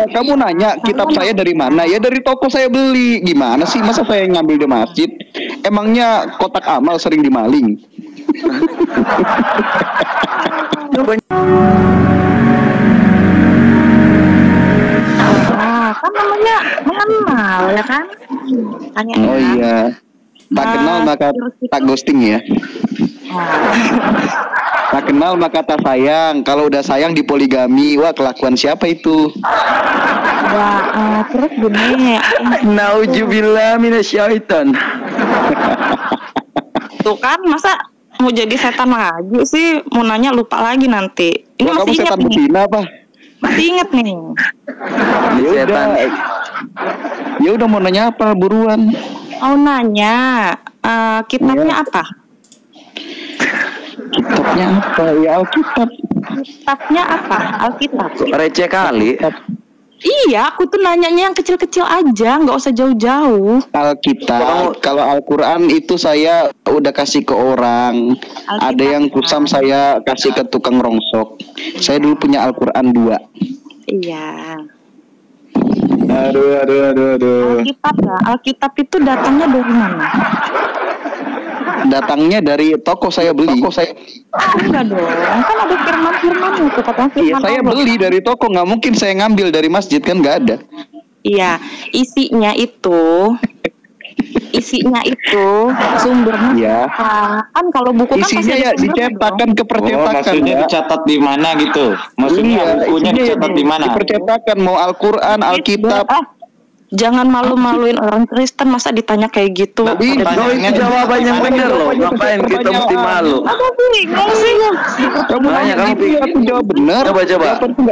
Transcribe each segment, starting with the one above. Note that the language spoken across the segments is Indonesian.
Kamu nanya kitab saya dari mana? Ya dari toko saya beli. Gimana sih? Masa saya ngambil di masjid? Emangnya kotak amal sering dimaling? Kan namanya mengenal ya kan? Tanya Oh iya. Tak kenal maka tak ghosting ya. Tak kenal maka tak sayang. Kalau udah sayang dipoligami. Wah, kelakuan siapa itu? Terus gini. Nauzubillah minasyaitan. Tuh kan masa mau jadi setan lagi sih? Mau nanya lupa lagi nanti. Ini Wah, masih kamu ingat setan nih. betina apa? Masih ingat nih. Ya udah. Ya udah mau nanya apa buruan? Mau nanya kitabnya apa? Kitabnya apa? Ya Alkitab. Kitabnya apa? Alkitab. Receh kali. Iya, aku tuh nanyanya yang kecil-kecil aja, nggak usah jauh-jauh. Alkitab. Kalau Al-Quran itu saya udah kasih ke orang. Alkitab, Ada yang kusam saya kasih ke tukang rongsok. Saya dulu punya Al-Quran 2. Iya. Aduh. Alkitab ya. Alkitab itu datangnya dari mana? Datangnya dari toko saya beli. Enggak dong. Kan ada firman-firmannya tuh katanya Iya, firman saya Allah. beli dari toko. Nggak mungkin saya ngambil dari masjid, kan nggak ada. Iya, isinya itu sumbernya Iya. apa? Kan kalau buku kan Isinya pasti ada ya sumbernya dicetak dong. kan ke percetakan. maksudnya ya. dicatat di mana gitu? Maksudnya bukunya isinya dicatat di mana? Di percetakan, mau Al-Quran, Alkitab. Jangan malu-maluin orang Kristen, masa ditanya kayak gitu. Nah, Itu jawaban yang benar loh. Ngapain kita mesti malu? Apa bingung sih? Kamu Makanya nanya kamu gitu, pikir- aku jawab benar.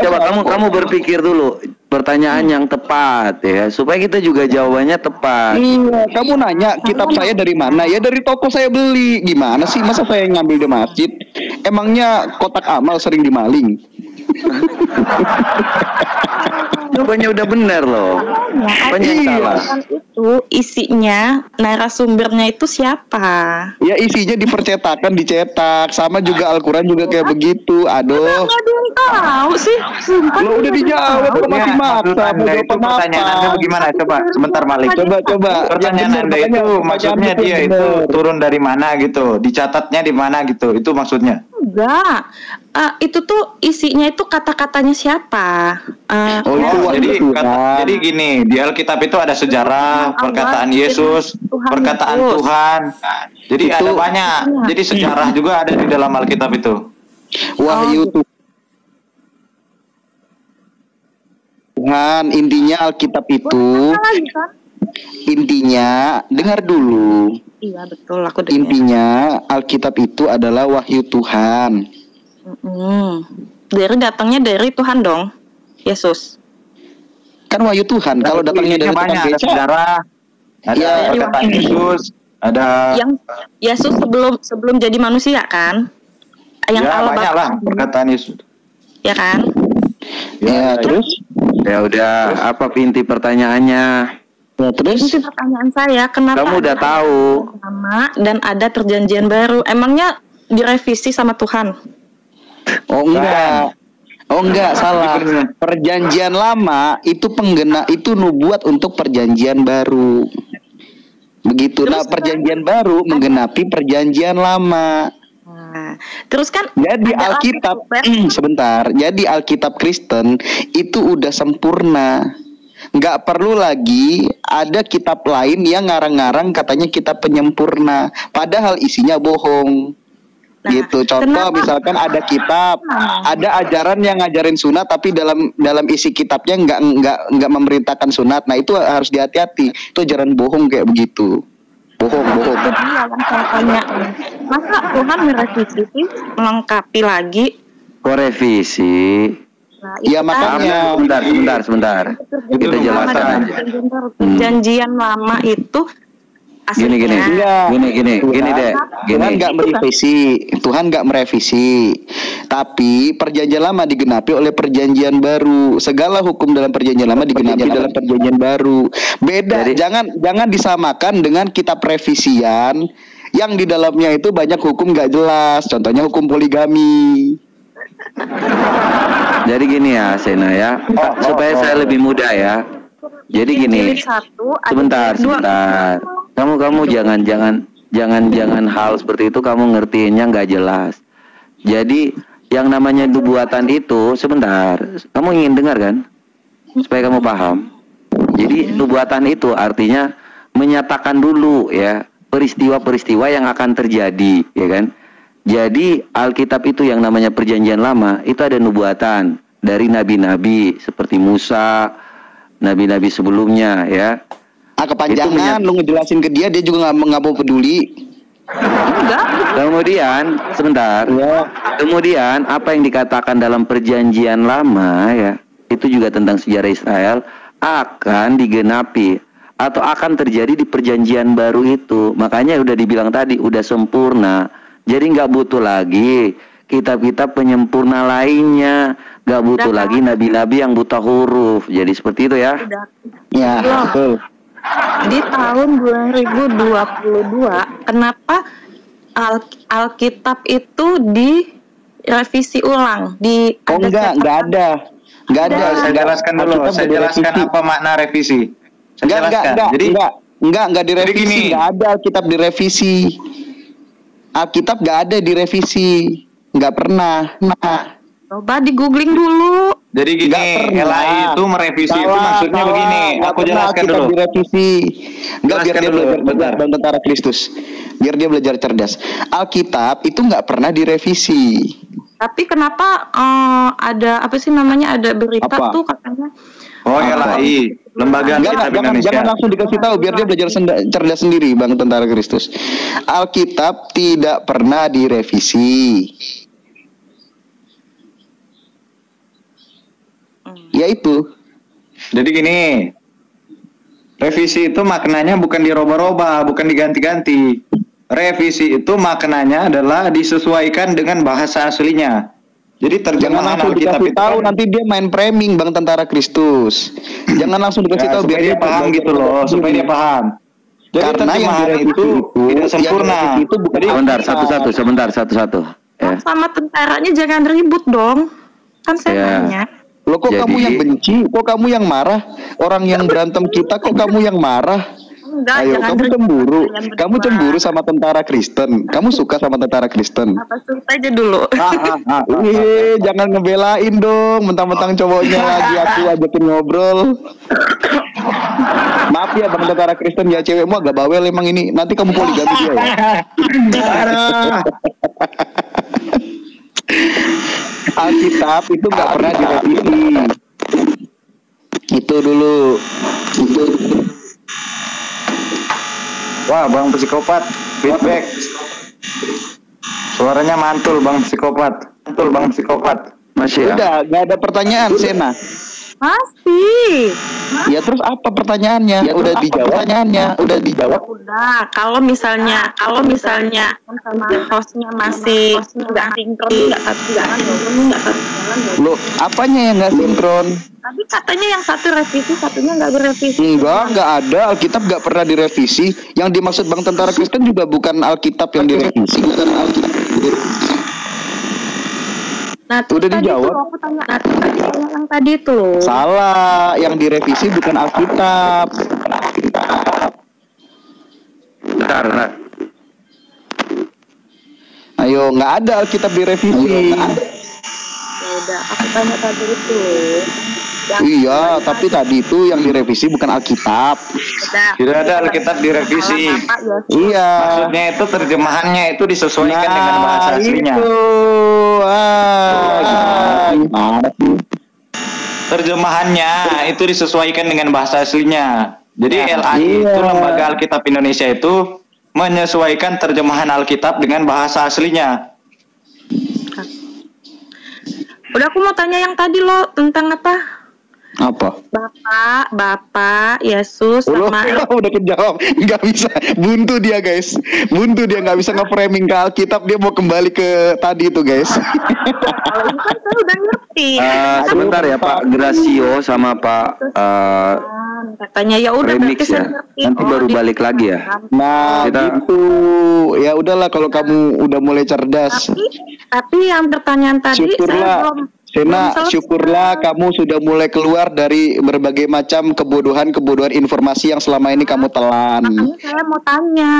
Coba kamu berpikir dulu pertanyaan yang tepat ya, supaya kita juga jawabannya tepat. Iya, kamu nanya kitab saya dari mana? Ya dari toko saya beli. Gimana sih? Masa saya ngambil di masjid? Emangnya kotak amal sering dimaling? Jawabannya udah benar loh. Apanya yang salah? Kan itu isinya, narasumbernya itu siapa? Ya isinya di percetakan, dicetak. Sama juga Al-Quran juga kayak begitu. Aduh. Nggak ada yang tahu sih. Sumpah. Lo udah dijawab, kok masih maksa? Mau Anda itu jawaban pertanyaan Anda apa? bagaimana? Coba sebentar Malik. Coba. Pertanyaan Yang Anda bener, itu makanya maksudnya pertanyaan dia yang itu bener. turun dari mana gitu? Dicatatnya di mana gitu? Itu maksudnya. Enggak. Itu tuh isinya itu kata-katanya siapa? Oh, itu jadi Tuhan. jadi gini, di Alkitab itu ada sejarah, Tuhan perkataan Allah, Yesus, Tuhan perkataan Yesus. Tuhan. Jadi Itu- ada banyak. Jadi sejarah juga ada di dalam Alkitab itu. Wahyu Tuhan. Intinya Alkitab itu, lagi kan? intinya dengar dulu. Iya betul, aku dengar. Intinya Alkitab itu adalah wahyu Tuhan. Dari datangnya dari Tuhan dong, Yesus. Kan wahyu Tuhan. Kalau datangnya dari banyak, Tuhan ada beca, sejarah, ada Ya, perkataan Yesus, ada Yang Yesus sebelum jadi manusia kan? Yang ya Allah banyak lah Bapa, perkataan Yesus. ya kan? ya, terus, Ya udah, apa inti pertanyaannya? ya terus. Itu pertanyaan saya, kenapa Kamu udah ada tahu. lama dan ada perjanjian baru? Emangnya direvisi sama Tuhan? Oh enggak, salah. Perjanjian lama itu itu nubuat untuk perjanjian baru. Begitu. Nah, perjanjian baru menggenapi perjanjian lama. Nah, terus kan Jadi ada Alkitab, lagi, sebentar. Jadi Alkitab Kristen itu udah sempurna. Nggak perlu lagi ada kitab lain yang ngarang-ngarang katanya kitab penyempurna. Padahal isinya bohong. Nah, Gitu. Contoh kenapa? misalkan ada kitab, ada ajaran yang ngajarin sunat tapi dalam isi kitabnya nggak memerintahkan sunat. Nah, itu harus dihati-hati. Itu ajaran bohong kayak begitu. Bohong. Itu dia yang saya tanya. Masa Tuhan merevisi sih, melengkapi lagi? Korevisi. Nah, Ya, itu makanya. Sebentar. Kita Perjanjian lama jelaskan dan aja. perjanjian baru. Perjanjian lama itu Gini. aslinya. Gini deh. Tuhan nggak merevisi. Tapi perjanjian lama digenapi oleh perjanjian baru. Segala hukum dalam perjanjian lama digenapi dalam perjanjian baru. Beda. Jadi- jangan disamakan dengan kitab revisian yang di dalamnya itu banyak hukum nggak jelas. Contohnya hukum poligami. Jadi gini ya, Sena ya, supaya saya lebih mudah ya. Jadi gini, Jilid 1 ada sebentar, jilid 2. sebentar. Kamu jangan hal seperti itu kamu ngertiinnya nggak jelas. Jadi yang namanya nubuatan itu, sebentar, kamu ingin dengar kan? Supaya kamu paham. Jadi nubuatan itu artinya menyatakan dulu ya peristiwa-peristiwa yang akan terjadi, ya kan? Jadi Alkitab itu yang namanya Perjanjian Lama itu ada nubuatan dari nabi-nabi seperti Musa, nabi-nabi sebelumnya ya. Kepanjangan lu ngejelasin ke dia juga nggak mau peduli. Enggak. Kemudian sebentar. Ya. Kemudian apa yang dikatakan dalam Perjanjian Lama ya itu juga tentang sejarah Israel akan digenapi atau akan terjadi di Perjanjian Baru itu. Makanya udah dibilang tadi udah sempurna. Jadi nggak butuh lagi kitab-kitab penyempurna lainnya, nggak butuh Udah, lagi nabi-nabi yang buta huruf. Jadi seperti itu ya. Udah. Ya, Belum. betul. Di tahun 2022 kenapa Alkitab itu direvisi ulang Oh enggak ada. Enggak ada. Saya jelaskan dulu. Alkitab Saya udah jelaskan direvisi. apa makna revisi. Saya jelaskan. Jadi enggak direvisi, gini. enggak ada Alkitab direvisi. Alkitab enggak ada direvisi. Enggak pernah. Nah, coba di googling dulu. Jadi gini, Nggak pernah. LAI itu merevisi itu Salah, maksudnya salah. begini. Nggak Aku pernah jelaskan Alkitab dulu. direvisi. Enggak, biar Jelaskan dia dulu, belajar bentar. Bang Tentara Kristus. Biar dia belajar cerdas. Alkitab itu enggak pernah direvisi. Tapi kenapa ada apa sih namanya, ada berita Apa? tuh katanya Oh, LAI, Lembaga Alkitab Indonesia. Jangan langsung dikasih tahu biar dia belajar cerdas sendiri, Bang Tentara Kristus. Alkitab tidak pernah direvisi. Yaitu Jadi gini, revisi itu maknanya bukan dirubah-rubah, bukan diganti-ganti. Revisi itu maknanya adalah disesuaikan dengan bahasa aslinya. Jadi jangan terjemahan langsung Alkitab dikasih itu tahu, kan- nanti dia main framing, Bang Tentara Kristus. Jangan langsung dikasih Ya, tahu supaya dia paham gitu loh, supaya dia paham. Jadi Karena yang terjemahan direvisi itu tidak sempurna. itu bukan Jadi Sebentar, satu-satu. Ya. sama tentaranya jangan ribut dong. Kan saya Ya. nanya. Loh, kok Jadi- kamu yang benci? Kok kamu yang marah? Orang yang berantem kita kok kamu yang marah? Enggak, Ayo, jangan kamu ribut, cemburu. kalian berdua. Kamu cemburu sama tentara Kristen. Kamu suka sama tentara Kristen. Apa cerita aja dulu. Wih, jangan ngebelain dong. Mentang-mentang cowoknya lagi aku ajakin ngobrol. Maaf ya Bang Tentara Kristen, ya cewekmu agak bawel emang ini. Nanti kamu poligami dia ya. Alkitab itu nggak pernah direvisi. Itu dulu. Wah, Bang Psikopat, feedback. Suaranya mantul, Bang Psikopat. Mantul, Bang Psikopat. Masih ya. Udah, nggak ada pertanyaan, Sena. Masih. Ya terus apa pertanyaannya? Udah dijawab. Pertanyaannya udah dijawab. Udah, kalau misalnya sama hostnya masih nggak sinkron, nggak satu jalan dong. Loh, apanya yang nggak sinkron? Tapi katanya yang satu revisi, satunya nggak berevisi. Nggak ada. Alkitab nggak pernah direvisi. Yang dimaksud Bang Tentara Kristen juga bukan Alkitab yang direvisi. Bukan Alkitab. Nah, terus Udah tadi dijawab. tuh aku tanya, yang tadi itu loh. Salah, yang direvisi bukan Alkitab. Bentar. Ayo, nggak ada Alkitab direvisi. Ya udah, aku tanya tadi itu. Yang Iya, tapi tadi itu yang direvisi bukan Alkitab. udah. Tidak ada Alkitab direvisi. Bapak, ya. Iya. Maksudnya itu terjemahannya itu disesuaikan dengan bahasa aslinya. Itu. Gimana sih? Terjemahannya itu disesuaikan dengan bahasa aslinya. Jadi LAI iya. itu Lembaga Alkitab Indonesia itu menyesuaikan terjemahan Alkitab dengan bahasa aslinya. Udah, aku mau tanya yang tadi lo tentang apa? Apa? Bapak, Yesus Loh, sama udah kejawab, nggak bisa, buntu dia guys, buntu dia nggak bisa nge-framing ke Alkitab, dia mau kembali ke tadi itu guys. kalau itu kan saya udah ngerti. Sebentar ya Pak Gracio sama Pak katanya. Ya udah remix berarti saya ya. ngerti. Nanti baru balik lagi ya. Nah, Kita- gitu. Ya udahlah kalau kamu udah mulai cerdas. Tapi yang pertanyaan tadi Syukurlah, saya belum Sena, selesai. syukurlah kamu sudah mulai keluar dari berbagai macam kebodohan informasi yang selama ini kamu telan. Makanya saya mau tanya.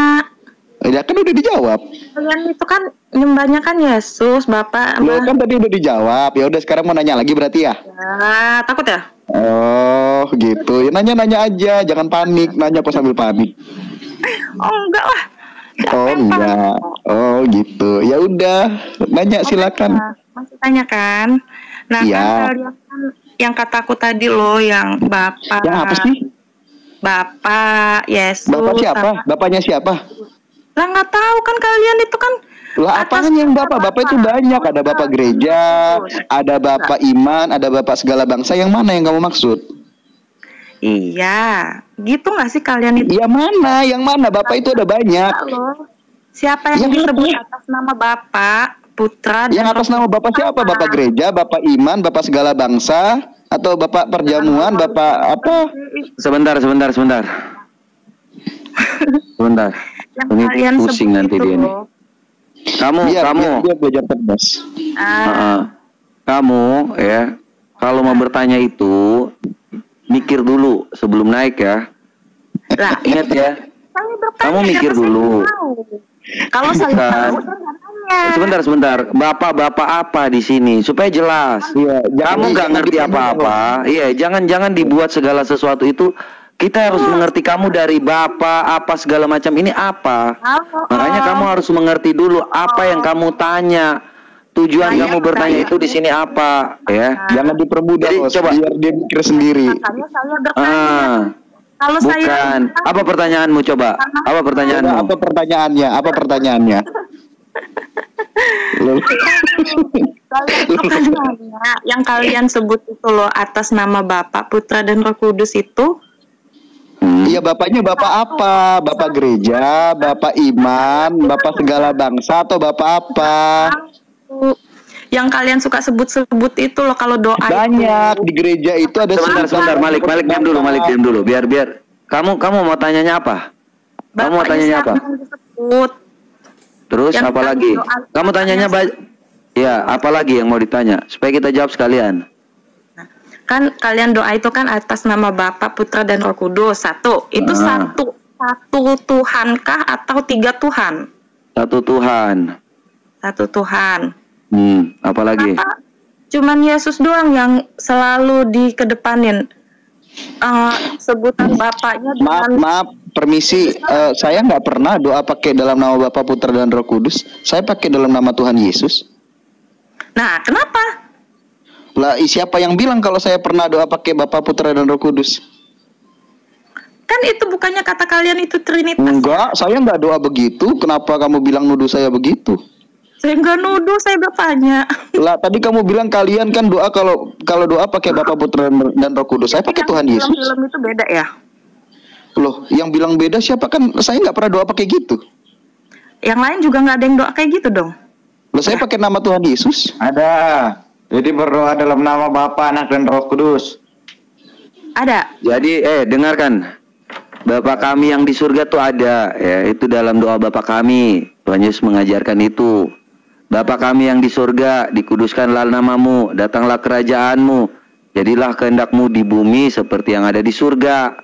Ya kan udah dijawab. Kalian itu kan nyembahnya kan Yesus, Bapak. Lo kan tadi udah dijawab. Ya udah sekarang mau nanya lagi berarti ya. Ya, takut ya? Oh, gitu. Ya nanya-nanya aja, jangan panik. Nanya kok sambil panik. Oh, enggak lah. Oh, enggak. Oh, gitu. Ya udah, nanya silakan. Masih tanya kan? Nah, Iya. kan kalian kan yang kataku tadi loh, yang Bapak. Yang apa sih? Bapak Yesus. Bapak siapa? sama- Bapaknya siapa? Lah nggak tahu kan kalian itu kan. Lah apaan yang bapak? Bapak itu banyak. Ada bapak gereja, ada bapak iman, ada bapak segala bangsa. Yang mana yang kamu maksud? Iya, gitu nggak sih kalian itu? Ya mana? Yang mana? Bapak itu ada banyak. Loh. Siapa yang Yang disebut apa? atas nama Bapak, Putra, Yang atas nama bapak siapa? Bapak gereja, bapak iman, bapak segala bangsa, atau bapak perjamuan, bapak apa? Sebentar. Sebentar. Yang Ini kalian pusing sebut nanti itu dia nih. loh. Kamu Dia belajar cerdas. kamu ya, kalau mau bertanya itu mikir dulu sebelum naik ya. Lah, Ingat ya. saya bertanya, Kamu mikir karena saya dulu. tahu. Kalau saya Bukan. tahu, saya nggak tanya. Sebentar. Bapak apa di sini supaya jelas. Iya, Kamu nggak ngerti apa-apa. Iya, jangan dibuat segala sesuatu itu. Kita harus mengerti kamu dari bapak apa segala macam ini apa. Makanya kamu harus mengerti dulu apa yang kamu tanya. Tujuan kamu bertanya itu di sini apa, ya? Jangan dipermudah, Jadi, Bos, coba. biar dia mikir sendiri. Makanya saya bertanya. Ah, Kalau saya bukan. Apa pertanyaanmu coba? Apa Coba, pertanyaanmu? apa pertanyaannya? Apa pertanyaannya? Loh. Kalian itu kan nanya, yang kalian sebut itu loh atas nama Bapa, Putra dan Roh Kudus itu. Iya, bapaknya bapak apa? Bapak gereja, bapak iman, bapak segala bangsa, atau bapak apa? Yang kalian suka sebut-sebut itu loh kalau doa Banyak di gereja itu ada Sebentar, Malik diam dulu, biar. Kamu mau tanyanya apa? Kamu mau tanyanya apa? Disebut. Terus Yang apa kami lagi? doa- Kamu tanyanya ya, apa lagi yang mau ditanya? Supaya kita jawab sekalian. Kan kalian doa itu kan atas nama Bapa, Putra dan Roh Kudus. Satu. Itu Ah. satu Tuhankah atau tiga Tuhan? Satu Tuhan. Satu Tuhan. Apa lagi? Kenapa cuman Yesus doang yang selalu dikedepanin? Sebutan Bapaknya dengan Maaf, permisi. Saya nggak pernah doa pakai dalam nama Bapa, Putra dan Roh Kudus. Saya pakai dalam nama Tuhan Yesus. Nah, kenapa? Lah, siapa yang bilang kalau saya pernah doa pakai Bapa, Putra dan Roh Kudus? Kan itu bukannya kata kalian itu Trinitas. Enggak, saya nggak doa begitu. Kenapa kamu bilang nuduh saya begitu? Saya nggak nuduh, saya bertanya. Lah, tadi kamu bilang kalian kan doa kalau doa pakai Bapa, Putra dan Roh Kudus. Saya pakai Tuhan Yesus. Film itu beda ya? Loh, yang bilang beda siapa? Kan saya nggak pernah doa pakai gitu. Yang lain juga nggak ada yang doa kayak gitu dong. Loh, saya pakai nama Tuhan Yesus. Ada. Jadi berdoa dalam nama Bapa, Anak dan Roh Kudus. Ada. Jadi dengarkan. Bapa kami yang di surga tuh ada, ya, itu dalam doa Bapa kami. Tuhan Yesus mengajarkan itu. Bapa kami yang di surga, dikuduskanlah namamu, datanglah kerajaanmu, jadilah kehendakmu di bumi seperti yang ada di surga.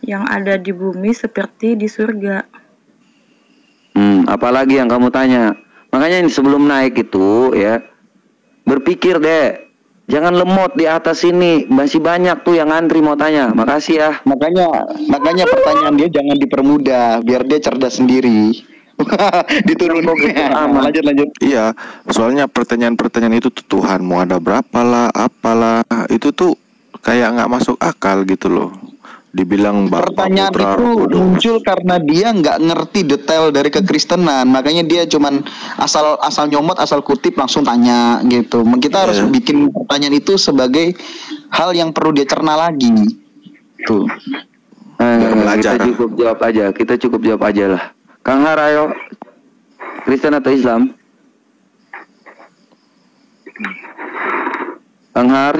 Yang ada di bumi seperti di surga. Apalagi yang kamu tanya? Makanya sebelum naik itu ya, berpikir deh, jangan lemot di atas ini, masih banyak tuh yang antri mau tanya. Makasih ya. Makanya pertanyaan dia jangan dipermudah, biar dia cerdas sendiri. Diturunin. Lanjut. Iya, soalnya pertanyaan-pertanyaan itu tuh Tuhan mau ada berapa lah, apalah, itu tuh kayak nggak masuk akal gitu loh. Dibilang Bapa, Pertanyaan Putra, itu Roh Kudus. muncul karena dia nggak ngerti detail dari kekristenan, makanya dia cuman asal nyomot, asal kutip langsung tanya gitu. Kita harus bikin pertanyaan itu sebagai hal yang perlu dia cerna lagi. Tuh. belajar. Kita cukup jawab aja lah. Kang Har, ayo, Kristen atau Islam? Kang Har,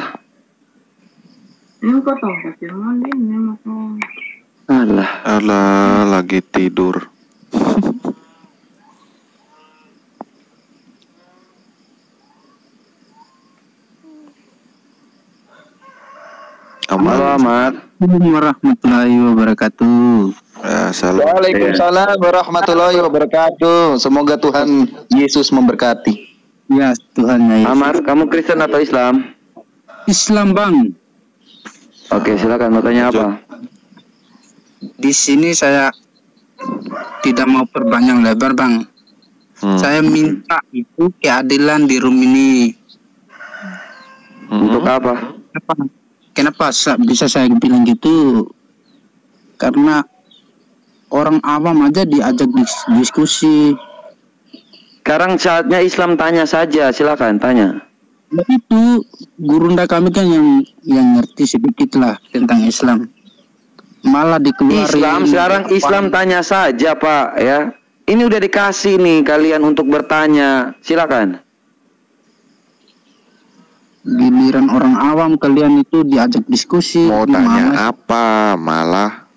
Alah, lagi tidur. Halo Ahmad. Assalamualaikum warahmatullahi wabarakatuh. Ya, salam. Waalaikumsalam warahmatullahi wabarakatuh. Semoga Tuhan Yesus memberkati. Ya, Tuhan ya. Ahmad, kamu Kristen atau Islam? Islam, Bang. Oke, silakan mau tanya apa? Di sini saya tidak mau perpanjang lebar, Bang. Saya minta itu keadilan di room ini. Untuk apa? Kenapa bisa saya bilang gitu? Karena orang awam aja diajak diskusi. Sekarang saatnya Islam, tanya saja, silakan tanya. Nah, itu gurunda kami kan yang ngerti sedikit lah tentang Islam. Malah dikeluarin. Sekarang Islam tanya saja, Pak, ya. Ini udah dikasih nih kalian untuk bertanya. Silakan. Giliran orang awam kalian itu diajak diskusi. Mau tanya apa? Malah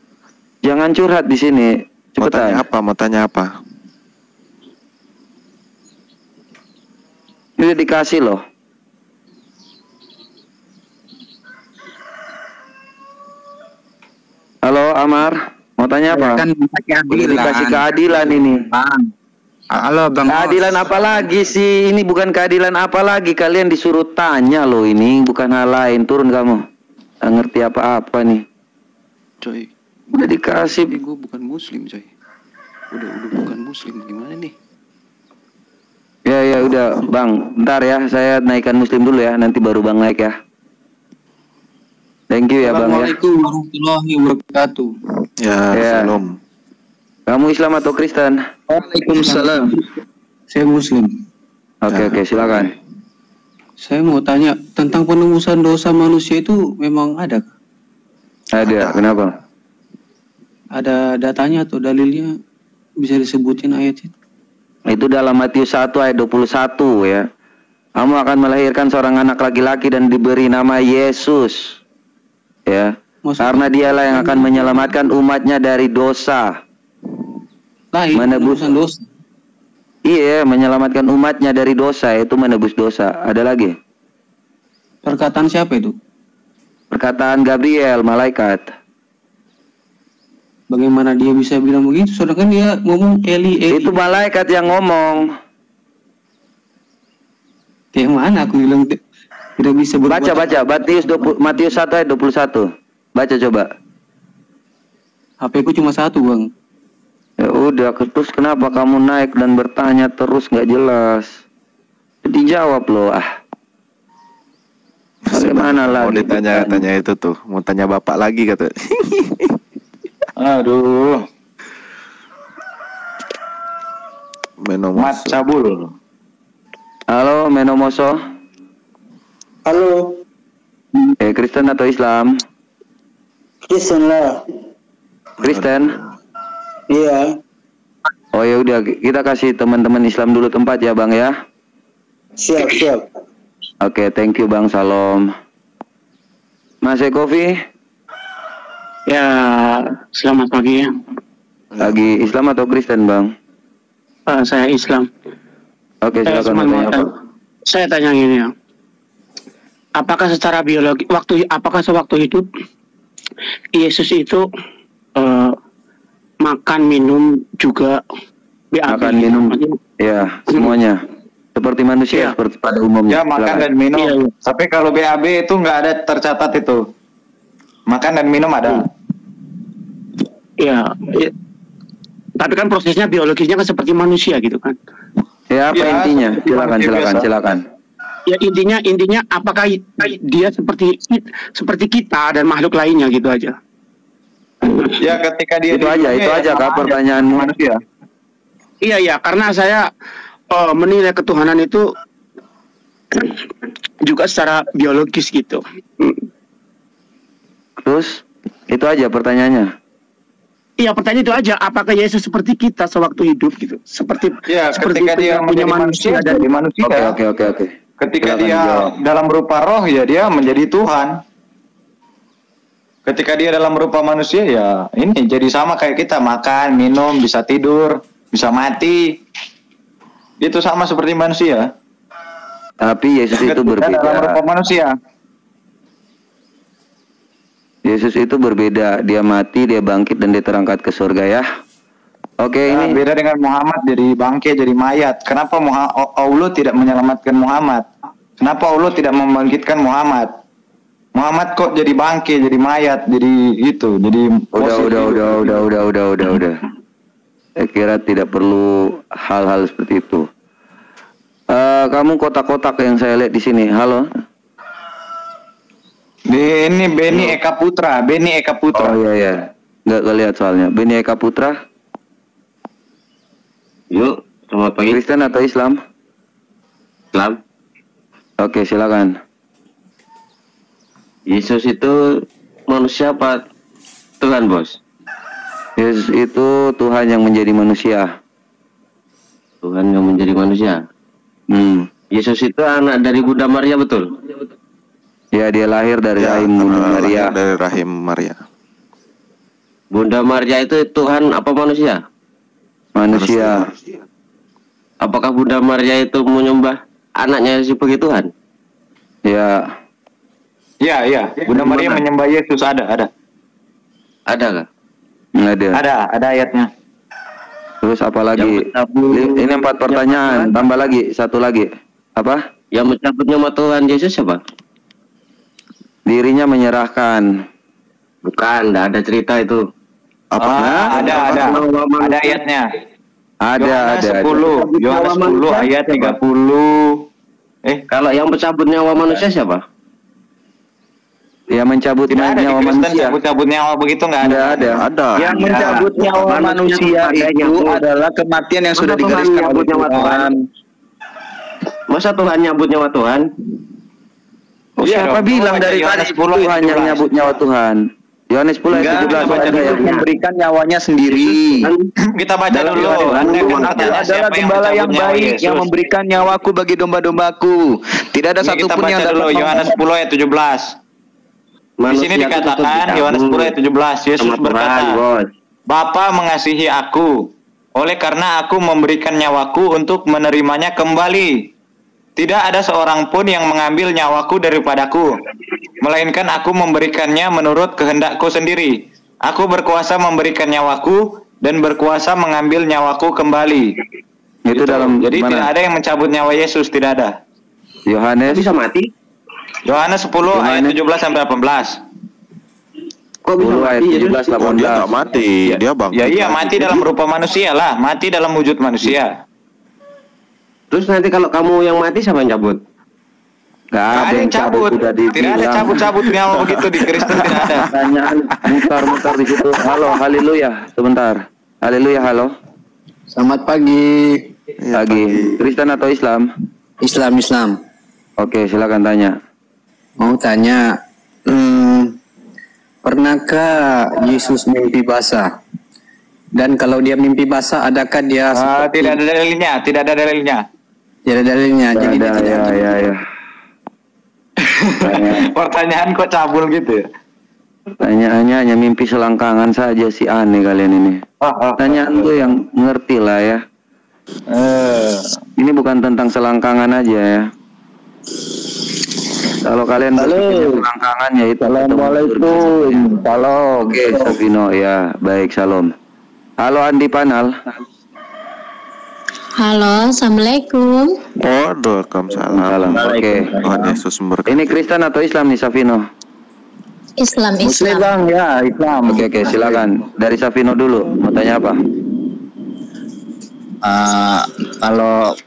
Jangan curhat di sini. mau tanya Cepetan. apa? Mau tanya apa? Ini udah dikasih loh. Halo Amar, mau tanya apa? Kan minta Udah keadilan. dikasih keadilan ini. Bang. Halo Bang. Keadilan apa lagi sih? Ini bukan keadilan apa lagi? Kalian disuruh tanya loh, ini bukan hal lain. Turun kamu. Nggak ngerti apa-apa nih. Coy, Udah dikasih. tapi gue bukan muslim coy. Udah bukan muslim, gimana nih? Ya udah Bang, bentar ya, saya naikkan muslim dulu ya, nanti baru Bang naik ya. Thank you ya Bang ya. Assalamualaikum warahmatullahi wabarakatuh. Ya, Ya. salam. Kamu Islam atau Kristen? Waalaikumsalam. Saya Muslim. Oke, silakan. Saya mau tanya tentang penebusan dosa manusia itu memang ada? Ada, kenapa? Ada datanya atau dalilnya? Bisa disebutin ayat itu? Itu dalam Matius 1 ayat 21 ya. Kamu akan melahirkan seorang anak laki-laki dan diberi nama Yesus. Ya. Karena dialah yang akan menyelamatkan umatnya dari dosa. Lah, itu Menebus penebusan dosa. Iya, menyelamatkan umatnya dari dosa, itu menebus dosa. Ada lagi? Perkataan siapa itu? Perkataan Gabriel, malaikat. Bagaimana dia bisa bilang begitu? Sedangkan dia ngomong Eli. Itu malaikat yang ngomong. Kayak mana aku bilang tidak bisa berbuat. Baca Matius 1 ayat 21. Baca coba. HP ku cuma satu bang. Ya udah, terus kenapa kamu naik dan bertanya terus nggak jelas? Dijawab loh Bagaimana Mau lagi? ditanya itu tuh. Mau tanya bapak lagi kata. Aduh, Menomos. Mat Cabul. Halo, Menomoso. Halo, Kristen atau Islam? Kristen lah. Kristen. Iya, Oh ya udah, kita kasih teman-teman Islam dulu tempat ya Bang ya. siap. Oke, thank you Bang. Salam. Mas Ekofi, Ya, selamat pagi ya. lagi Islam atau Kristen Bang? Saya Islam. Oke, silakan cuma bertanya, Pak. saya tanya gini ya. Apakah secara biologi, apakah sewaktu hidup Yesus itu makan minum juga BAB? Makan minum, ya semuanya. Seperti manusia, Iya. seperti pada umumnya. Ya, makan Silakan. dan minum. Iya. Tapi kalau BAB itu nggak ada tercatat itu. Makan dan minum ada. Ya, tapi kan prosesnya biologisnya kan seperti manusia gitu kan. Ya, apa Ya, intinya? seperti manusia biasa. Silakan. Ya intinya apakah dia seperti kita dan makhluk lainnya gitu aja. Ya, ketika dia Itu aja Kak pertanyaanmu. manusia. Iya, karena saya menilai ketuhanan itu juga secara biologis gitu. Terus itu aja pertanyaannya. Iya, pertanyaan itu aja. Apakah Yesus seperti kita sewaktu hidup gitu? Seperti Ya, ketika dia punya menjadi manusia dan jadi manusia. Oke. Ketika Silakan dia dijawab. dalam berupa roh ya dia menjadi Tuhan. Ketika dia dalam rupa manusia ya ini jadi sama kayak kita, makan, minum, bisa tidur, bisa mati. Itu sama seperti manusia. Tapi Yesus itu Ketika dalam rupa berbeda. manusia. Yesus itu berbeda. Dia mati, dia bangkit, dan dia terangkat ke surga ya. Oke, Nah, ini beda dengan Muhammad jadi bangkit, jadi mayat. Kenapa Allah tidak menyelamatkan Muhammad? Kenapa Allah tidak membangkitkan Muhammad? Muhammad kok jadi bangkit, jadi mayat, jadi itu, jadi udah. Saya kira tidak perlu hal-hal seperti itu. Kamu kotak-kotak yang saya lihat di sini. Halo. Ini Beni Eka Putra, Beni Eka Putra. Oh iya. Nggak kelihat soalnya. Beni Eka Putra. Yuk, selamat pagi. Kristen atau Islam? Islam. Oke, silakan. Yesus itu manusia apa Tuhan, Bos? Yesus itu Tuhan yang menjadi manusia. Tuhan yang menjadi manusia. Yesus itu anak dari Bunda Maria, betul? Ya, dia lahir dari rahim Bunda Maria. Dari rahim Maria. Bunda Maria itu Tuhan apa manusia? Manusia. Apakah Bunda Maria itu menyembah anaknya sebagai Tuhan? Ya. Iya. Bunda Maria menyembah Yesus, ada. Ada kah? Ada ayatnya. Terus apa lagi? Ini 4 pertanyaan. Tambah lagi, 1 lagi. Apa? Yang mencabut nyawa Tuhan Yesus siapa? Dirinya menyerahkan. Bukan, tidak ada cerita itu. Ada ayatnya. Ada. Yohanes 10 ayat 30. Kalau yang mencabut nyawa manusia siapa? Ya, mencabut Tidak ada di nyawa Kristen manusia. cabut nyawa begitu, nggak ada. Ada. Yang mencabut nyawa manusia itu adalah kematian yang sudah digariskan oleh Tuhan. Masa Tuhan nyabut nyawa Tuhan? Siapa bilang dari tadi Tuhan yang nyabut nyawa Tuhan? Yohanes 10 ayat 17 ada yang memberikan nyawanya sendiri. Kita baca dulu. Aku adalah gembala yang baik yang memberikan nyawaku bagi domba-dombaku. Tidak ada satupun yang dapat. Yohanes 10 ayat 17. Di sini dikatakan Yohanes 10 ayat 17, Yesus berkata, Bapa mengasihi aku, oleh karena aku memberikan nyawaku untuk menerimanya kembali. Tidak ada seorang pun yang mengambil nyawaku daripadaku, melainkan aku memberikannya menurut kehendakku sendiri. Aku berkuasa memberikan nyawaku dan berkuasa mengambil nyawaku kembali. Itu dalam Jadi mana? tidak ada yang mencabut nyawa Yesus, tidak ada. Yohanes Bisa mati? Yohanes 10 ayat 17 sampai 18. Kok bisa 10 ayat mati? 17 Oh, dia 18. nggak mati, dia bangkit. Ya iya, mati dalam rupa manusia lah, mati dalam wujud manusia. Terus nanti kalau kamu yang mati siapa yang cabut? Gak Nggak ada yang cabut, sudah tidak ada dibilang. cabut-cabut nyawa begitu di Kristen, tidak ada. Pertanyaan mutar-mutar di situ. Halo, haleluya. Sebentar. Haleluya, halo. Selamat pagi. Lagi. Kristen atau Islam? Islam. Oke, silakan tanya. Mau tanya, pernahkah Yesus mimpi basah? Dan kalau dia mimpi basah, adakah dia Tidak ada dalilnya, tidak ada dalilnya. Tidak ada dalilnya. Jadi dia tidak Ya. Pertanyaan kok cabul gitu ya? Pertanyaannya hanya mimpi selangkangan saja sih, aneh kalian ini. Pertanyaan tuh yang ngerti lah ya. Ini bukan tentang selangkangan aja ya. Kalau kalian berpikir selangkangan ya itu. Assalamualaikum. Salam. Oke, Safino ya, baik, salam. Halo Andi Panal. Halo, assalamualaikum. Waalaikumsalam. Salam. Oke. Tuhan Yesus memberkati. Ini Kristen atau Islam nih, Safino? Islam. Ya, Islam. Oke, silakan. Dari Safino dulu. Mau tanya apa?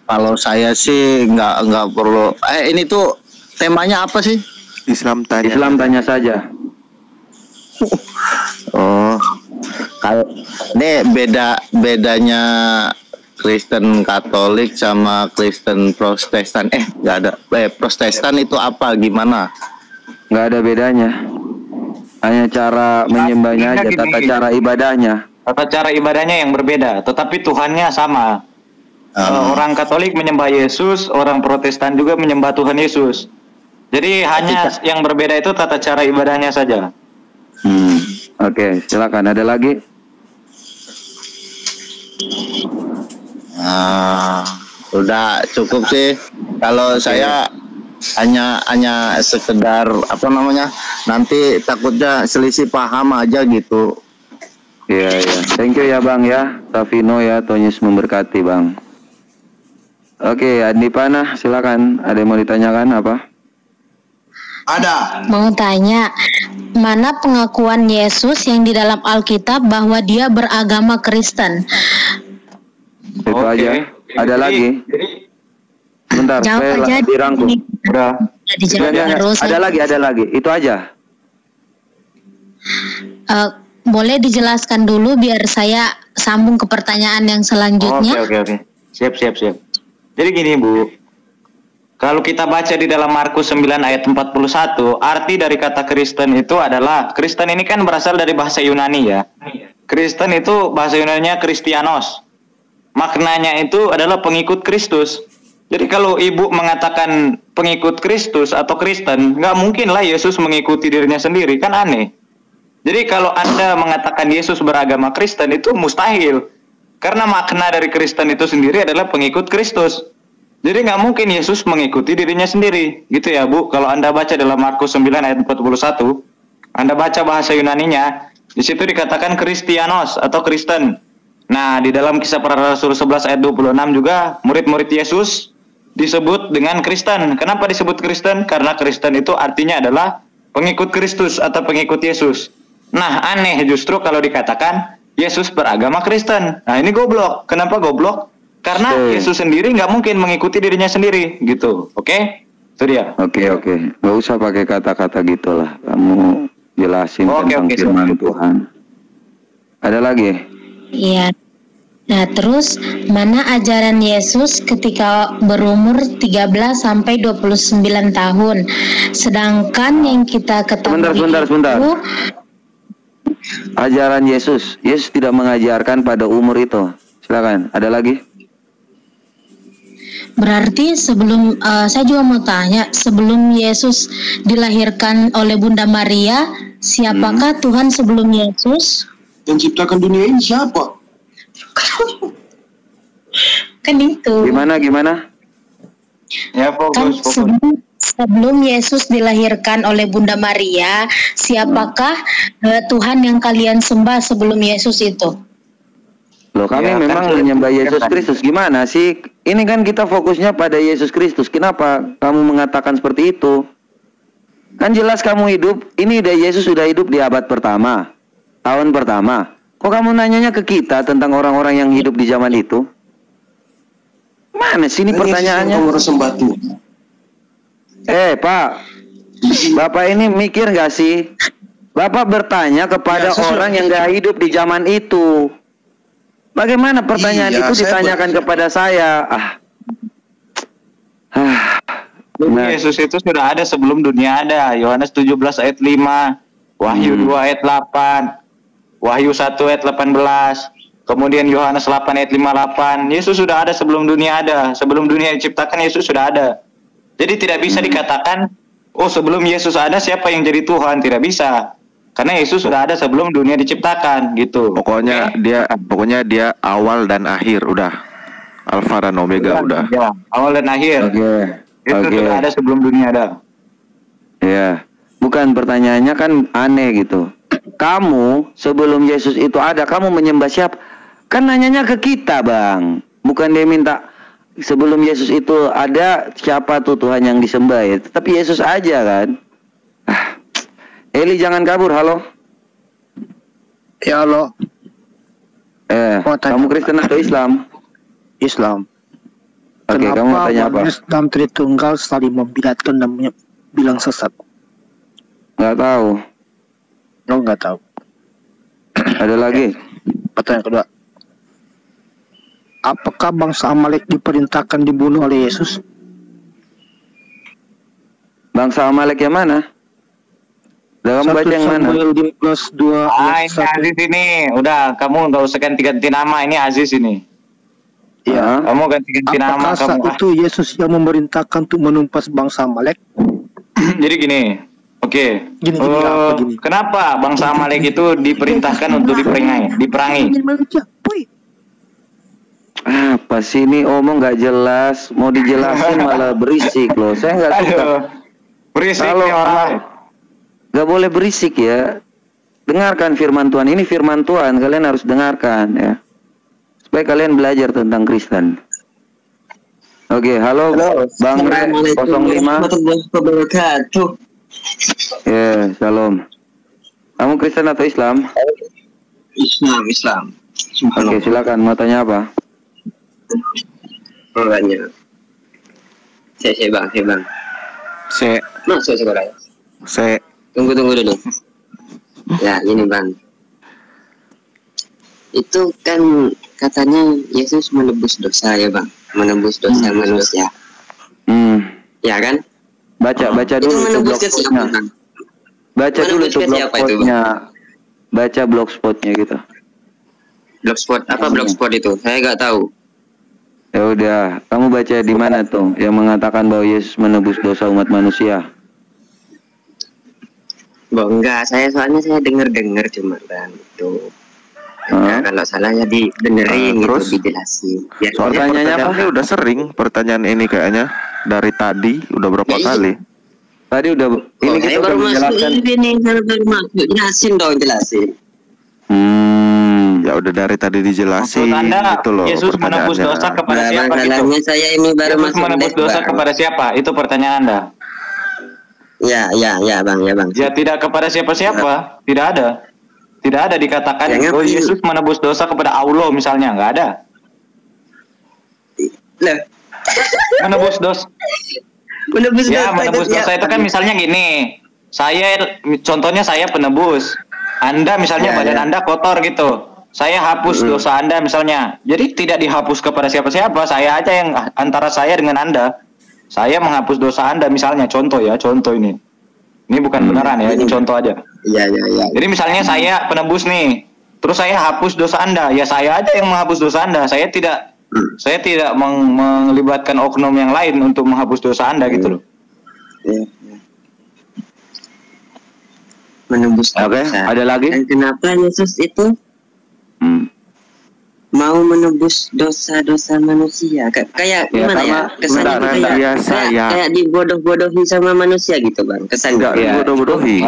Kalau saya sih nggak perlu. Ini tuh temanya apa sih? Islam tanya. Islam tanya saja. Oh, kalau ini bedanya Kristen Katolik sama Kristen Protestan. Nggak ada. Protestan itu apa? Gimana? Nggak ada bedanya. Hanya cara menyembahnya aja, tata cara ibadahnya. Tata cara ibadahnya yang berbeda, tetapi Tuhannya sama. Orang Katolik menyembah Yesus, orang Protestan juga menyembah Tuhan Yesus. Jadi hanya yang berbeda itu tata cara ibadahnya saja. Oke, silakan. Ada lagi? Udah cukup sih. Kalau saya hanya sekedar apa namanya, nanti takutnya selisih paham aja gitu. Iya, iya. Thank you ya Bang ya. Tavino ya, Tuhan Yesus memberkati Bang. Oke, Andi Panah, silakan. Ada yang mau ditanyakan apa? Ada. Mau tanya, mana pengakuan Yesus yang di dalam Alkitab bahwa dia beragama Kristen? Itu aja. Ada lagi? Bentar, Jawab saya aja. dirangkum. Udah. Dijawab terus. Ada lagi. Itu aja. Boleh dijelaskan dulu biar saya sambung ke pertanyaan yang selanjutnya. Oke. Siap. Jadi gini Bu, kalau kita baca di dalam Markus 9 ayat 41, arti dari kata Kristen itu adalah, Kristen ini kan berasal dari bahasa Yunani ya. Kristen itu bahasa Yunaninya Kristianos. Maknanya itu adalah pengikut Kristus. Jadi kalau ibu mengatakan pengikut Kristus atau Kristen, nggak mungkin lah Yesus mengikuti dirinya sendiri, kan aneh. Jadi kalau Anda mengatakan Yesus beragama Kristen, itu mustahil. Karena makna dari Kristen itu sendiri adalah pengikut Kristus. Jadi nggak mungkin Yesus mengikuti dirinya sendiri. Gitu ya Bu, kalau Anda baca dalam Markus 9 ayat 41, Anda baca bahasa Yunaninya, di situ dikatakan Kristianos atau Kristen. Nah, di dalam Kisah Para Rasul 11 ayat 26 juga, murid-murid Yesus disebut dengan Kristen. Kenapa disebut Kristen? Karena Kristen itu artinya adalah pengikut Kristus atau pengikut Yesus. Nah, aneh justru kalau dikatakan Yesus beragama Kristen. Nah, ini goblok. Kenapa goblok? Karena Yesus sendiri nggak mungkin mengikuti dirinya sendiri, gitu. Oke? Itu dia. Oke. Nggak usah pakai kata-kata gitulah. Kamu jelasin tentang firman Tuhan. Ada lagi? Iya. Nah, terus mana ajaran Yesus ketika berumur 13 sampai 29 tahun? Sedangkan yang kita ketahui Sebentar. itu ajaran Yesus tidak mengajarkan pada umur itu. Silakan. Ada lagi? berarti sebelum saya juga mau tanya, sebelum Yesus dilahirkan oleh Bunda Maria, siapakah Tuhan sebelum Yesus? Yang ciptakan dunia ini siapa? Kan itu. Gimana? Ya, fokus. Sebelum Yesus dilahirkan oleh Bunda Maria, siapakah Tuhan yang kalian sembah sebelum Yesus itu? Loh, kami memang menyembah Yesus Kristus. Gimana sih? Ini kan kita fokusnya pada Yesus Kristus. Kenapa kamu mengatakan seperti itu? Kan jelas kamu hidup, ini Yesus sudah hidup di abad pertama, tahun pertama. Kok kamu nanyanya ke kita tentang orang-orang yang hidup di zaman itu? Mana sih ini pertanyaannya? Pak, Bapak ini mikir nggak sih? Bapak bertanya kepada orang yang nggak hidup di zaman itu. Bagaimana pertanyaan itu ditanyakan kepada saya? Yesus itu sudah ada sebelum dunia ada. Yohanes 17 ayat 5, Wahyu 2 ayat 8, Wahyu 1 ayat 18, kemudian Yohanes 8 ayat 58. Yesus sudah ada sebelum dunia ada. Sebelum dunia diciptakan Yesus sudah ada. Jadi tidak bisa dikatakan, oh sebelum Yesus ada siapa yang jadi Tuhan? Tidak bisa. Karena Yesus sudah ada sebelum dunia diciptakan, gitu. Pokoknya dia awal dan akhir, udah. Alfa dan Omega udah. Ya, awal dan akhir. Itu sudah ada sebelum dunia ada. Ya, bukan, pertanyaannya kan aneh gitu. Kamu sebelum Yesus itu ada, kamu menyembah siapa? Kan nanyanya ke kita, Bang. Bukan dia minta sebelum Yesus itu ada siapa tuh Tuhan yang disembah ya. Tapi Yesus aja kan. Eli jangan kabur, halo. Ya, halo. Kamu Kristen atau Islam? Islam. Oke, kamu mau tanya apa? Islam Tritunggal saling membidatkan dan bilang sesat. Nggak tahu. Lo nggak tahu. Ada lagi? Pertanyaan kedua. Apakah bangsa Amalek diperintahkan dibunuh oleh Yesus? Bangsa Amalek yang mana? Dalam baca yang mana? 1 Samuel 2 ini Aziz ini. Udah, kamu nggak usah ganti-ganti nama. Ini Aziz ini. Ya. Kamu ganti-ganti nama. Apakah saat itu Yesus yang memerintahkan untuk menumpas bangsa Amalek? Jadi gini, Oke. Kenapa bangsa Amalek itu diperintahkan untuk diperangi? Apa sih ini omong nggak jelas, mau dijelasin malah berisik loh. Saya nggak suka. Berisik kalau orang nggak boleh berisik ya. Dengarkan firman Tuhan, ini firman Tuhan, kalian harus dengarkan ya. Supaya kalian belajar tentang Kristen. Oke, halo Bang Re 05. Ya, shalom. Kamu Kristen atau Islam? Islam. Oke, silakan. Mau tanya apa? Tanya. Saya bang. Masuk sekolah. Tunggu dulu. Ya, ini bang. Itu kan katanya Yesus menebus dosa ya bang, menebus dosa manusia. Ya kan? Baca dulu itu blogspotnya. Baca dulu itu blogspotnya. Baca blogspotnya gitu. Blogspot apa blogspot itu? Saya nggak tahu. Ya udah, kamu baca di mana tuh yang mengatakan bahwa Yesus menebus dosa umat manusia? Enggak, soalnya saya dengar cuma bang itu. Ya, kalau salah ya dibenerin terus gitu, dijelasin. Biar soal pertanyaan ini udah sering pertanyaan ini kayaknya dari tadi udah berapa kali? Tadi udah ini kita baru menjelaskan. Saya baru masuk, jelasin. Ya udah dari tadi dijelasin gitu loh. Yesus menebus dosa kepada siapa gitu? Saya ini baru Yesus menebus dosa kepada siapa? Itu pertanyaan Anda. Ya bang. Ya tidak kepada siapa-siapa, tidak ada dikatakan oh Yesus menebus dosa kepada Allah misalnya, nggak ada. Menebus dosa itu kan misalnya gini, contohnya saya penebus, Anda misalnya badan Anda kotor gitu, saya hapus dosa Anda misalnya, jadi tidak dihapus kepada siapa-siapa, saya aja yang antara saya dengan Anda. Saya menghapus dosa Anda misalnya, contoh ini bukan beneran ya, ini contoh aja. Iya. Jadi misalnya saya penebus nih, terus saya hapus dosa Anda, ya saya aja yang menghapus dosa Anda. Saya tidak melibatkan oknum yang lain untuk menghapus dosa Anda gitu loh. Menembus dosa. Oke, ada lagi? Dan kenapa Yesus itu mau menebus dosa-dosa manusia? Kayak gimana ya? Kesannya kayak dibodoh-bodohi sama manusia gitu bang. Kesannya dibodoh-bodohi.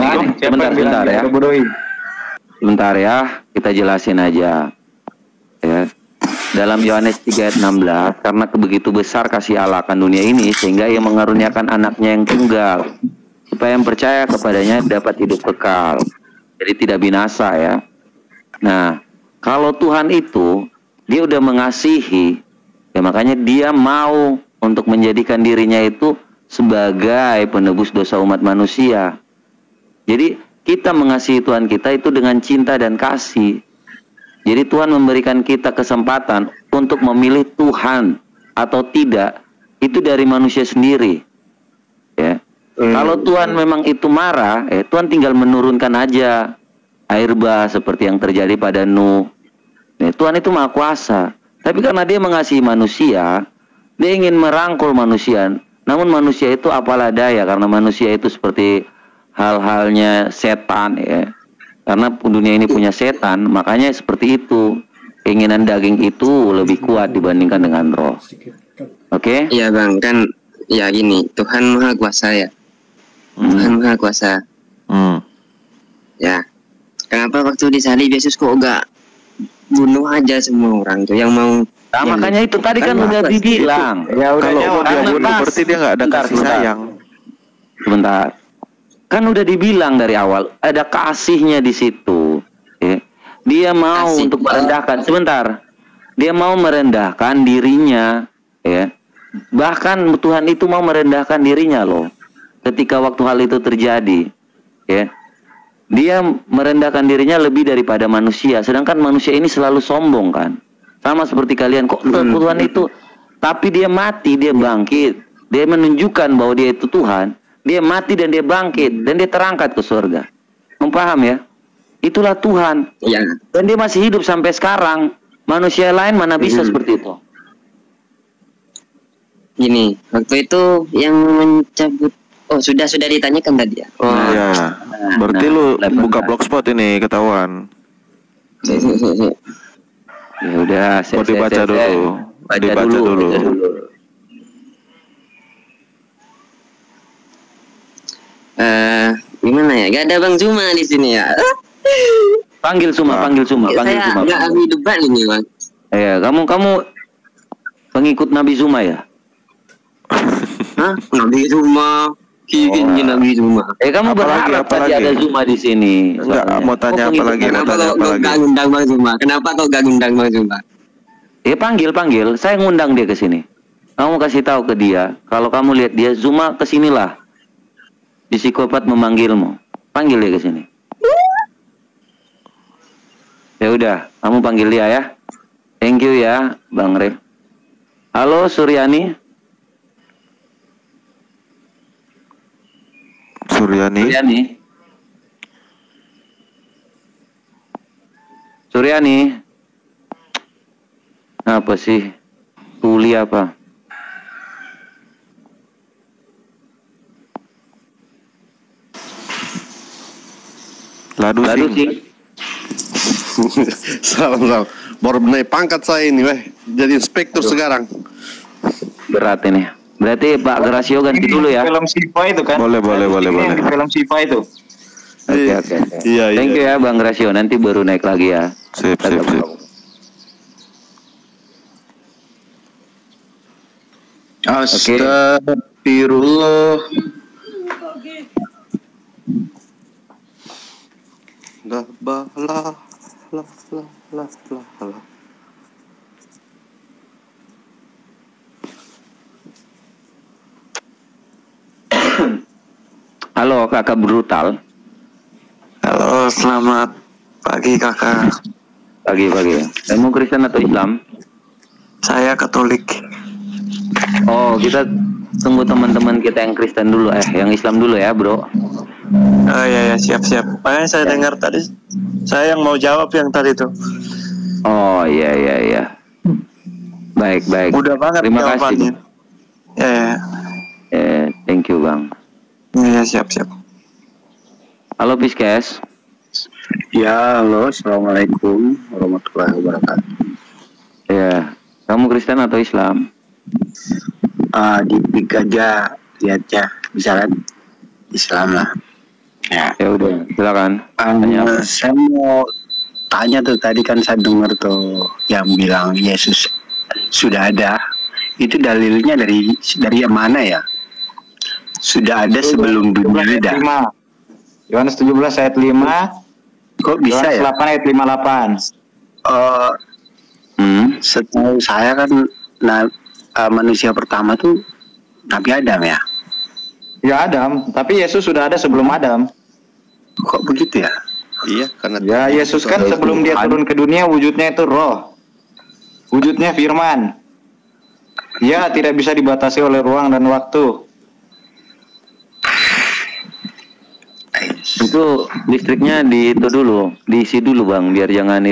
Sebentar ya, kita jelasin aja. Ya. Dalam Yohanes 3 ayat 16, karena begitu besar kasih Allah akan dunia ini sehingga Ia mengaruniakan anaknya yang tunggal supaya yang percaya kepadanya dapat hidup kekal. Jadi tidak binasa ya. Nah, kalau Tuhan itu Dia udah mengasihi, ya makanya Dia mau untuk menjadikan dirinya itu sebagai penebus dosa umat manusia. Jadi kita mengasihi Tuhan kita itu dengan cinta dan kasih. Jadi Tuhan memberikan kita kesempatan untuk memilih Tuhan atau tidak, itu dari manusia sendiri. Ya. Kalau Tuhan memang itu marah, Tuhan tinggal menurunkan aja air bah seperti yang terjadi pada Nuh. Tuhan itu maha kuasa, tapi karena Dia mengasihi manusia, Dia ingin merangkul manusia. Namun manusia itu apalah daya, karena manusia itu seperti hal-halnya setan ya. Karena dunia ini punya setan, makanya seperti itu. Keinginan daging itu lebih kuat dibandingkan dengan roh. Oke? Iya bang, kan ya gini, Tuhan maha kuasa ya. Tuhan maha kuasa. Ya, kenapa waktu disalib Yesus kok enggak bunuh aja semua orang tuh yang mau? Nah, makanya itu tadi kan udah dibilang. Ya udah, kalau dia bunuh berarti dia nggak ada kasih sayang. Sebentar, kan udah dibilang dari awal ada kasihnya di situ. Ya. Dia mau untuk merendahkan. Sebentar, dia mau merendahkan dirinya. Ya. Bahkan Tuhan itu mau merendahkan dirinya loh. Ketika waktu hal itu terjadi, ya. Dia merendahkan dirinya lebih daripada manusia. Sedangkan manusia ini selalu sombong kan. Sama seperti kalian. Kok Tuhan itu. Tapi dia mati, dia bangkit. Dia menunjukkan bahwa dia itu Tuhan. Dia mati dan dia bangkit. Dan dia terangkat ke surga. Paham ya? Itulah Tuhan. Ya. Dan dia masih hidup sampai sekarang. Manusia lain mana bisa seperti itu. Gini, waktu itu yang mencabut Oh, sudah ditanyakan tadi ya. Oh iya. Berarti lu buka blogspot ini ketahuan. Ya udah, mau dibaca dulu. Dibaca dulu. Gimana ya? Gak ada Bang Zuma di sini ya. Panggil Zuma. Saya nggak ahli debat ini, Bang. Ya, kamu pengikut Nabi Zuma ya? Hah? Nabi Zuma. Nabi Zuma. Kamu berharap tadi ada Zuma di sini. Enggak, mau tanya apa lagi? Kenapa kok gak ngundang Bang Zuma? Kenapa kok gak ngundang Bang Zuma? Panggil. Saya ngundang dia ke sini. Kamu kasih tahu ke dia, kalau kamu lihat dia Zuma, kesinilah. Psikopat memanggilmu. Panggil dia ke sini. Ya udah, kamu panggil dia ya. Thank you ya, Bang Ref. Halo Suryani. Apa sih? Tuli apa? Ladu sih. Salam. Baru naik pangkat saya ini, weh. Jadi inspektur sekarang. Berat ini. Berarti Pak Gerasio ganti dulu ya. Film Siva itu kan? Boleh. Di film Siva itu. Oke. Iya. Thank you ya Bang Gerasio. Nanti baru naik lagi ya. Sip. Astagfirullah. Halo kakak brutal. Halo, selamat pagi kakak. Pagi. Kamu Kristen atau Islam? Saya Katolik. Oh, kita tunggu teman-teman kita yang Kristen dulu, yang Islam dulu ya, bro. Oh iya, siap. Makanya saya dengar tadi, saya yang mau jawab yang tadi tuh. Oh iya. Baik. Mudah banget. Terima kasih. Ya. Thank you Bang. Iya, siap. Halo Piskes. Ya, halo. Assalamualaikum warahmatullahi wabarakatuh. Ya, kamu Kristen atau Islam? Di pik aja lihatnya, misalnya Islam lah. Ya udah, silakan. Saya mau tanya tuh, tadi kan saya dengar tuh yang bilang Yesus sudah ada. Itu dalilnya dari yang mana ya? Sudah ada sebelum dunia ada. Yohanes 17 ayat 5. Kok bisa Yohanes ya? 8 ayat 58. Setahu saya kan manusia pertama tuh Nabi Adam ya? Ya Adam, tapi Yesus sudah ada sebelum Adam. Kok begitu ya? Iya, karena ya Yesus kan sebelum dia turun ke dunia wujudnya itu roh. Wujudnya firman. Ya tidak bisa dibatasi oleh ruang dan waktu. Itu listriknya diisi dulu Bang, biar jangan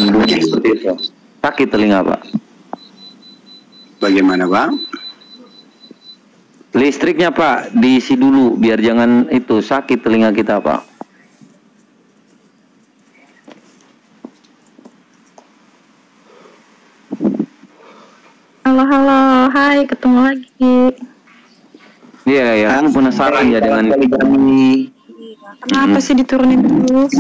bunyi seperti itu. Sakit telinga Pak. Bagaimana Bang? Listriknya Pak diisi dulu biar jangan sakit telinga kita Pak. Halo, hai, ketemu lagi. Iya, kamu penasaran ya dengan kami. Kenapa sih diturunin terus?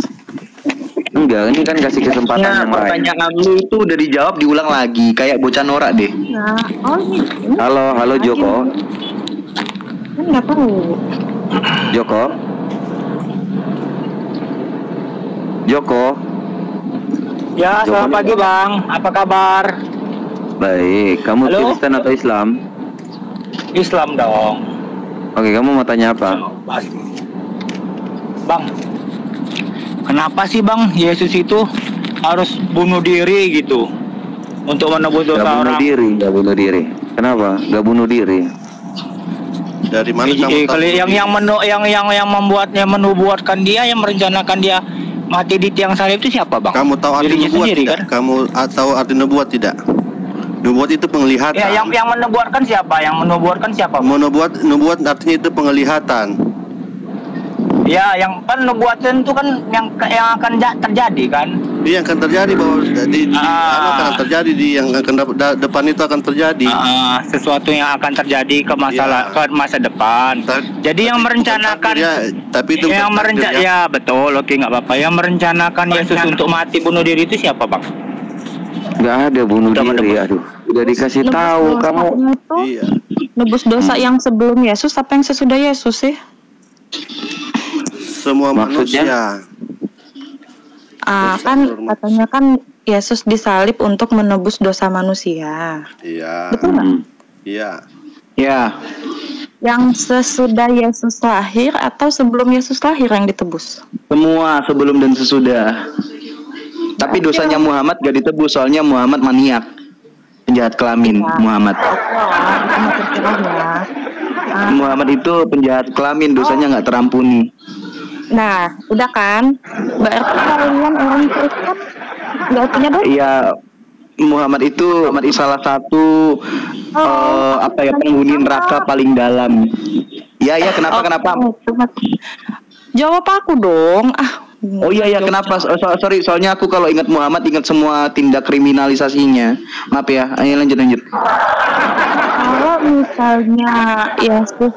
Enggak, ini kan kasih kesempatan yang lain. Pertanyaan lu itu udah dijawab diulang lagi, kayak bocah norak deh. Nah, gitu. Halo Joko. Kan nggak tahu. Joko. Ya, selamat pagi Bang. Apa kabar? Baik, kamu Kristen atau Islam? Islam dong. Oke, kamu mau tanya apa? Bang, kenapa sih Bang Yesus itu harus bunuh diri gitu untuk menebus dosa orang? Gak bunuh diri. Kenapa? Gak bunuh diri. Dari mana kamu tahu? Yang menubuatkan dia, yang merencanakan dia mati di tiang salib itu siapa Bang? Kamu tahu arti nubuat tidak? Kan? Kamu tahu arti nubuat tidak? Nubuat itu penglihatan. Ya, yang menubuatkan siapa? Yang menubuatkan siapa? Nubuat artinya itu penglihatan. Ya, yang kan nubuatan itu kan yang akan terjadi kan? Iya, akan terjadi bahwa akan terjadi di yang akan depan itu akan terjadi. Sesuatu yang akan terjadi ke masa depan. Jadi yang merencanakan tapi itu yang merencanakan ya betul, oke nggak apa-apa. Yang merencanakan Yesus untuk mati bunuh diri itu siapa, Bang? Nggak ada bunuh diri, aduh. Udah dikasih tahu kamu. Iya. Nebus dosa yang sebelum Yesus apa yang sesudah Yesus sih? Semua manusia. Kan katanya kan Yesus disalib untuk menebus dosa manusia. Iya. Betul nggak? Iya. Ya. Yang sesudah Yesus lahir atau sebelum Yesus lahir yang ditebus? Semua sebelum dan sesudah. Tapi dosanya Muhammad gak ditebus, soalnya Muhammad maniak, penjahat kelamin. Muhammad itu penjahat kelamin, dosanya nggak terampuni. Nah, udah kan? Berarti kalian orang Kristen nggak punya dosa? Iya, Muhammad itu salah satu penghuni neraka paling dalam. Iya, kenapa? Jawab aku dong. Oh iya, kenapa? Sorry, soalnya aku kalau ingat Muhammad ingat semua tindak kriminalisasinya. Maaf ya, ayo lanjut. Kalau misalnya Yesus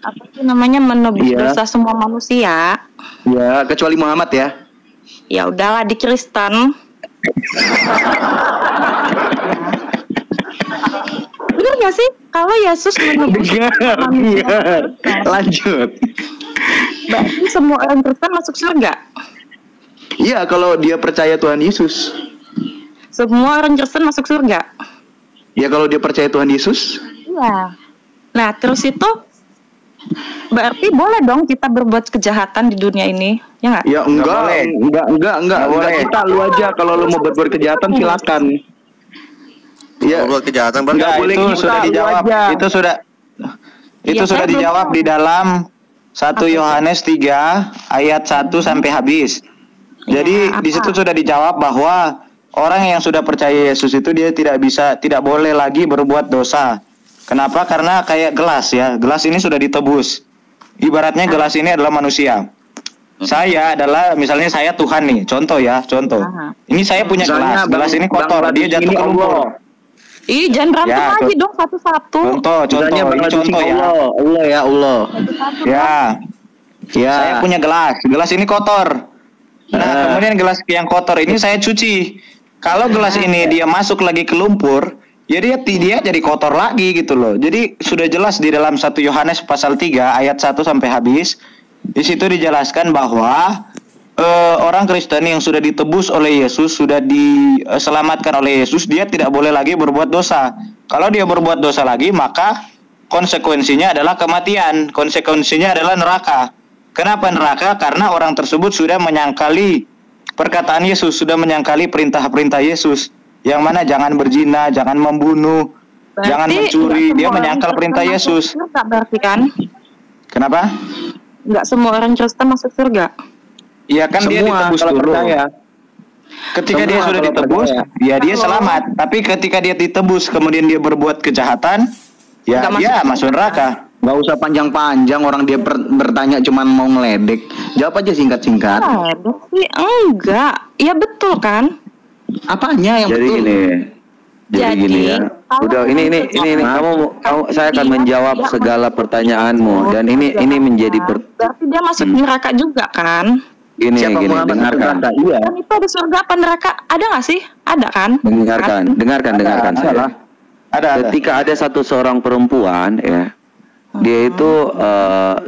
apa sih namanya menebus dosa semua manusia? Ya, kecuali Muhammad ya. Ya udahlah di Kristen. Bener gak sih? Kalau Yesus menebus lanjut. Berarti semua orang Kristen masuk surga? Iya, kalau dia percaya Tuhan Yesus. Semua orang Kristen masuk surga? Ya, kalau dia percaya Tuhan Yesus. Iya. Nah, terus itu berarti boleh dong kita berbuat kejahatan di dunia ini, ya nggak? Ya enggak boleh. Kita lu aja kalau lu mau berbuat kejahatan silakan. Ya, berbuat kejahatan enggak boleh, itu sudah dijawab. Itu sudah dijawab di dalam 1 Yohanes 3 ayat 1 sampai habis. Jadi di situ sudah dijawab bahwa orang yang sudah percaya Yesus itu dia tidak boleh lagi berbuat dosa. Kenapa? Karena kayak gelas ya. Gelas ini sudah ditebus. Ibaratnya gelas ini adalah manusia. Saya adalah misalnya saya Tuhan nih. Contoh. Ini saya punya gelas. Gelas ini kotor, dia jatuh ke lumpur. Ih, jangan berantem lagi dong satu-satu. Contoh. Ini contoh ya. Allah. Ya. Saya punya gelas. Gelas ini kotor. Nah, kemudian gelas yang kotor ini saya cuci. Kalau gelas ini dia masuk lagi ke lumpur, ya dia jadi kotor lagi gitu loh. Jadi sudah jelas di dalam 1 Yohanes pasal 3 ayat 1 sampai habis. Di situ dijelaskan bahwa orang Kristen yang sudah ditebus oleh Yesus, sudah diselamatkan oleh Yesus, dia tidak boleh lagi berbuat dosa. Kalau dia berbuat dosa lagi, maka konsekuensinya adalah kematian. Konsekuensinya adalah neraka. Kenapa neraka? Karena orang tersebut sudah menyangkali perkataan Yesus, sudah menyangkali perintah-perintah Yesus. Yang mana jangan berzina, jangan membunuh, jangan mencuri. Dia menyangkal perintah Yesus. Enggak berarti kan? Kenapa? Enggak semua orang Kristen masuk surga. Iya kan, dia ditebus dulu. Ketika dia sudah ditebus, ya dia selamat. Tapi ketika dia ditebus kemudian dia berbuat kejahatan, ya dia masuk neraka. Gak usah panjang-panjang, orang dia bertanya cuman mau ngeledek. Jawab aja singkat-singkat. Enggak. Ya betul kan? Apanya yang jadi betul? Jadi gini ya. Udah ini kamu saya akan menjawab segala pertanyaanmu dan ini menjadi berarti dia masuk neraka juga kan? Gini, dengarkan. Iya. Kan itu ada surga apa neraka? Ada nggak sih? Ada kan? Dengarkan saya. Ada. Ketika ada seorang perempuan ya, dia itu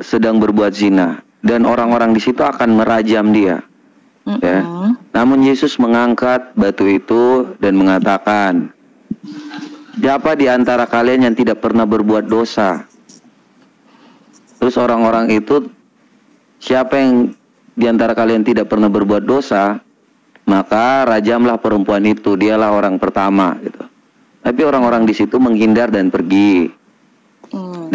sedang berbuat zina dan orang-orang di situ akan merajam dia. Ya. Namun Yesus mengangkat batu itu dan mengatakan, siapa di antara kalian yang tidak pernah berbuat dosa? Terus orang-orang itu, siapa yang di antara kalian tidak pernah berbuat dosa, maka rajamlah perempuan itu, dialah orang pertama gitu. Tapi orang-orang di situ menghindar dan pergi.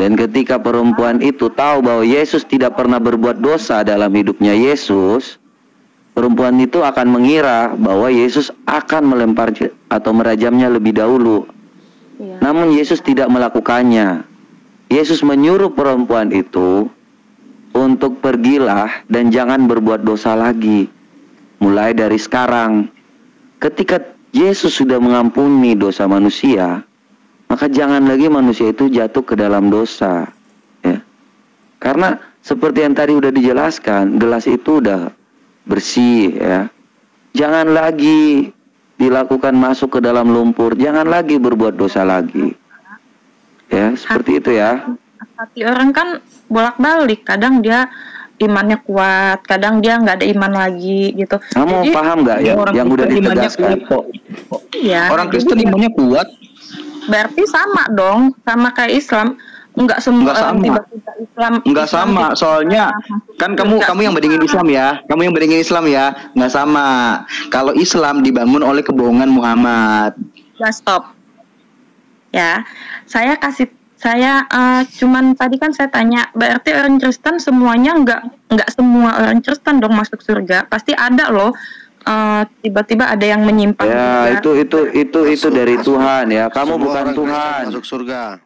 Dan ketika perempuan itu tahu bahwa Yesus tidak pernah berbuat dosa dalam hidupnya Yesus, perempuan itu akan mengira bahwa Yesus akan melempar atau merajamnya lebih dahulu. Namun Yesus tidak melakukannya. Yesus menyuruh perempuan itu untuk pergilah dan jangan berbuat dosa lagi. Mulai dari sekarang. Ketika Yesus sudah mengampuni dosa manusia, maka jangan lagi manusia itu jatuh ke dalam dosa. Ya. Karena seperti yang tadi udah dijelaskan, gelas itu udah bersih ya. Jangan lagi dilakukan masuk ke dalam lumpur, jangan lagi berbuat dosa lagi. Ya, seperti itu ya. Hati orang kan bolak-balik, kadang dia imannya kuat, kadang dia nggak ada iman lagi gitu. Kamu jadi, paham nggak yang udah ditegaskan? Iya. Orang Kristen imannya kuat. Berarti sama dong, sama kayak Islam. Enggak semua orang tiba-tiba Islam. Enggak sama, soalnya kan kamu yang bandingin Islam ya. Kamu yang bandingin Islam ya. Enggak sama. Kalau Islam dibangun oleh kebohongan Muhammad. Ya stop. Ya, saya cuman tadi kan saya tanya, berarti orang Kristen semuanya enggak semua orang Kristen dong masuk surga. Pasti ada loh. Tiba-tiba ada yang menyimpang. Ya, juga. itu dari Tuhan ya. Kamu bukan Tuhan. Masuk surga.